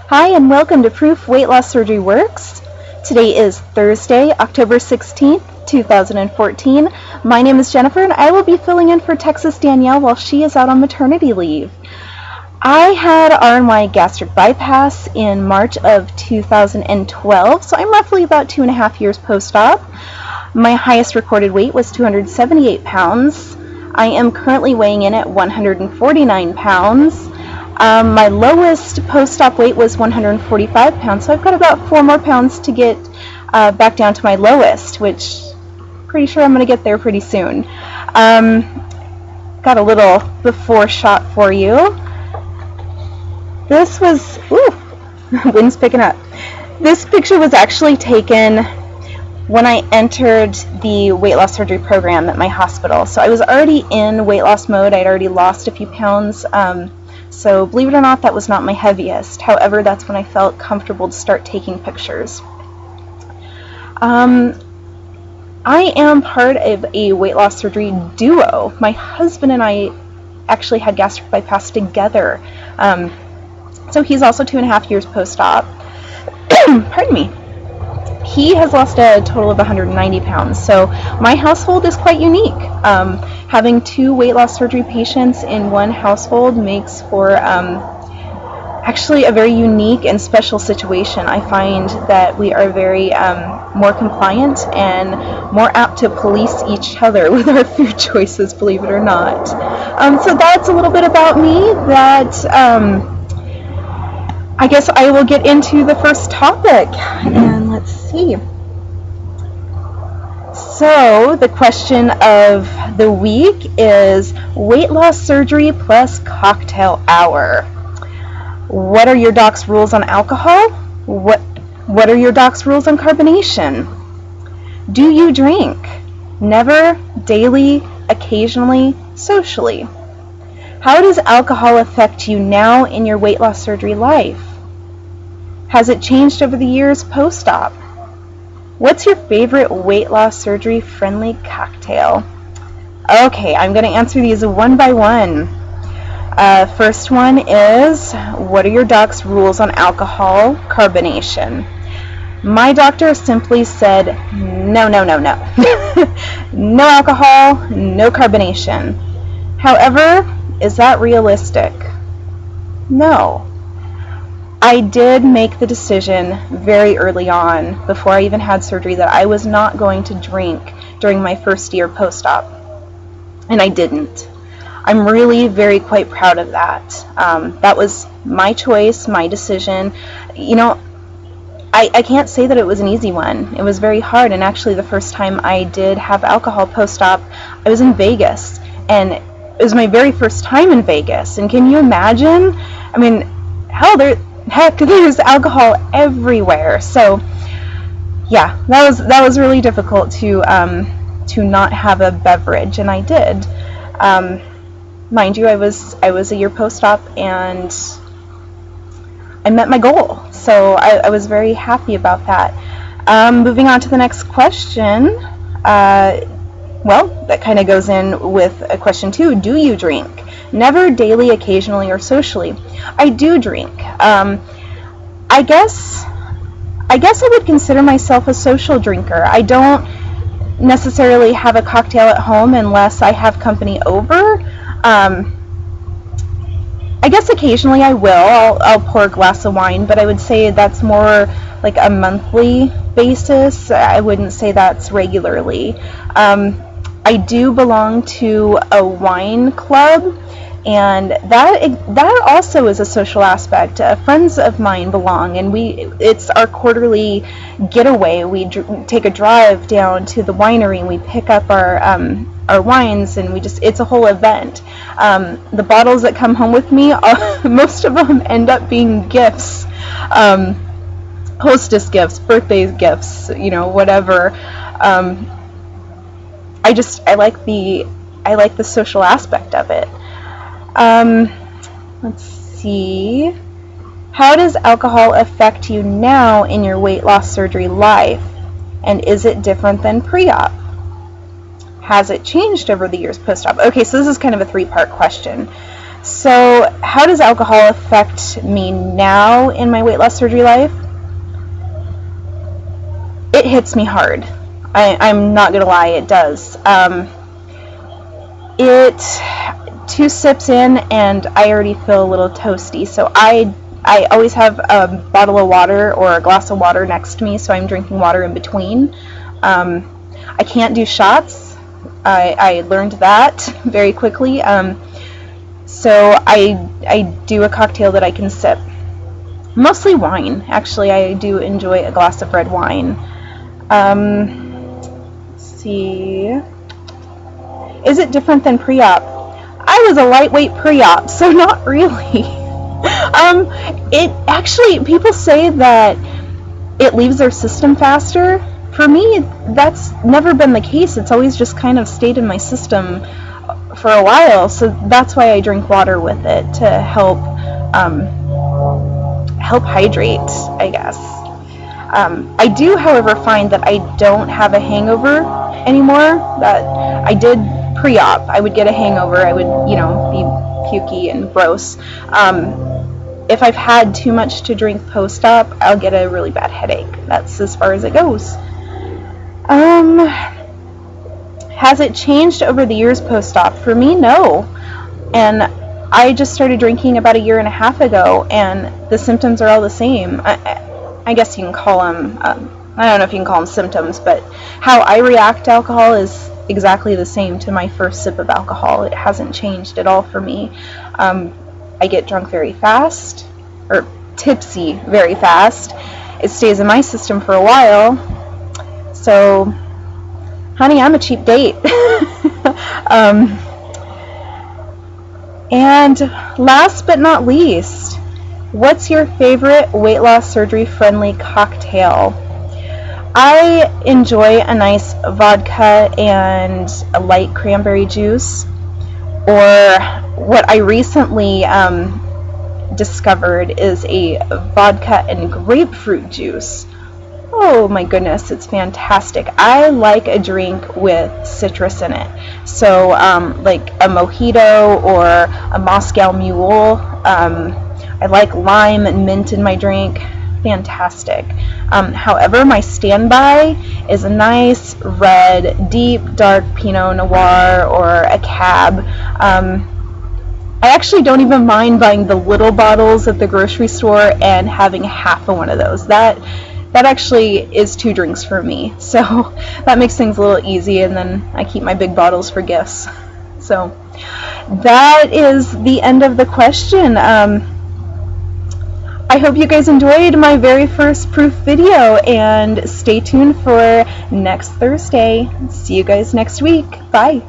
Hi, and welcome to Proof Weight Loss Surgery Works. Today is Thursday, October 16th, 2014. My name is Jennifer, and I will be filling in for Texas Danielle while she is out on maternity leave. I had RNY gastric bypass in March of 2012, so I'm roughly about 2.5 years post-op. My highest recorded weight was 278 pounds. I am currently weighing in at 149 pounds. My lowest post-op weight was 145 pounds, so I've got about 4 more pounds to get back down to my lowest, which I'm pretty sure I'm going to get there pretty soon. Got a little before shot for you. This was, wind's picking up. This picture was actually taken when I entered the weight loss surgery program at my hospital. So I was already in weight loss mode. I'd already lost a few pounds. So believe it or not, that was not my heaviest. However, that's when I felt comfortable to start taking pictures. I am part of a weight loss surgery duo. My husband and I actually had gastric bypass together. So he's also 2.5 years post-op. Pardon me. He has lost a total of 190 pounds, so my household is quite unique. Having 2 weight loss surgery patients in one household makes for actually a very unique and special situation. I find that we are very more compliant and more apt to police each other with our food choices, believe it or not. So that's a little bit about me. I guess I will get into the first topic, and let's see. So the question of the week is weight loss surgery plus cocktail hour. What are your doc's rules on alcohol? What are your doc's rules on carbonation? Do you drink? Never, daily, occasionally, socially? How does alcohol affect you now in your weight loss surgery life? Has it changed over the years post-op? What's your favorite weight loss surgery friendly cocktail? Okay, I'm going to answer these one by one. First one is, what are your doc's rules on alcohol carbonation? My doctor simply said, no. No alcohol, no carbonation. However, is that realistic? No. I did make the decision very early on, before I even had surgery, that I was not going to drink during my first year post-op. And I didn't. I'm really quite proud of that. That was my choice, my decision. You know, I can't say that it was an easy one. It was very hard, and actually the first time I did have alcohol post-op, I was in Vegas, and it was my very first time in Vegas. And can you imagine? I mean, there's alcohol everywhere. So yeah, that was really difficult to not have a beverage, and I did. Mind you, I was a year post-op, and I met my goal, so I was very happy about that. Moving on to the next question. Well, that kind of goes in with a question 2. Do you drink? Never, daily, occasionally, or socially? I do drink. I guess I would consider myself a social drinker. I don't necessarily have a cocktail at home unless I have company over. I guess occasionally I will. I'll pour a glass of wine, but I would say that's more like a monthly basis. I wouldn't say that's regularly. I do belong to a wine club, and that also is a social aspect. Friends of mine belong, and it's our quarterly getaway. We take a drive down to the winery, and we pick up our wines, and it's a whole event. The bottles that come home with me, most of them end up being gifts, hostess gifts, birthday gifts, whatever. I like the social aspect of it. Let's see. How does alcohol affect you now in your weight loss surgery life? And is it different than pre-op? Has it changed over the years post-op? Okay, so this is kind of a 3-part question. So how does alcohol affect me now in my weight loss surgery life? It hits me hard. I'm not gonna lie, it does. Two sips in and I already feel a little toasty. So I always have a bottle of water or a glass of water next to me, so I'm drinking water in between. I can't do shots. I learned that very quickly. So I do a cocktail that I can sip. Mostly wine. Actually, I do enjoy a glass of red wine. Let's see. Is it different than pre-op? I was a lightweight pre-op, so not really. It actually, people say that it leaves their system faster. For me, that's never been the case. It's always just kind of stayed in my system for a while, so that's why I drink water with it, to help hydrate, I guess. I do, however, find that I don't have a hangover anymore. That I did pre-op. I would get a hangover. I would, be pukey and gross. If I've had too much to drink post-op, I'll get a really bad headache. That's as far as it goes. Has it changed over the years post-op? For me, no. And I just started drinking about 1.5 years ago, and the symptoms are all the same. I guess you can call them, I don't know if you can call them symptoms, but how I react to alcohol is exactly the same to my first sip of alcohol. It hasn't changed at all for me. I get drunk very fast, or tipsy very fast. It stays in my system for a while. So, honey, I'm a cheap date. And last but not least, what's your favorite weight loss surgery friendly cocktail? I enjoy a nice vodka and a light cranberry juice, or what I recently discovered is a vodka and grapefruit juice. Oh my goodness, it's fantastic. I like a drink with citrus in it. So like a mojito or a Moscow Mule. I like lime and mint in my drink. Fantastic. However, my standby is a nice red, deep, dark Pinot Noir or a Cab. I actually don't even mind buying the little bottles at the grocery store and having half of one of those. That actually is 2 drinks for me. So that makes things a little easy, and then I keep my big bottles for gifts. So that is the end of the question. I hope you guys enjoyed my very first proof video, and stay tuned for next Thursday. See you guys next week. Bye.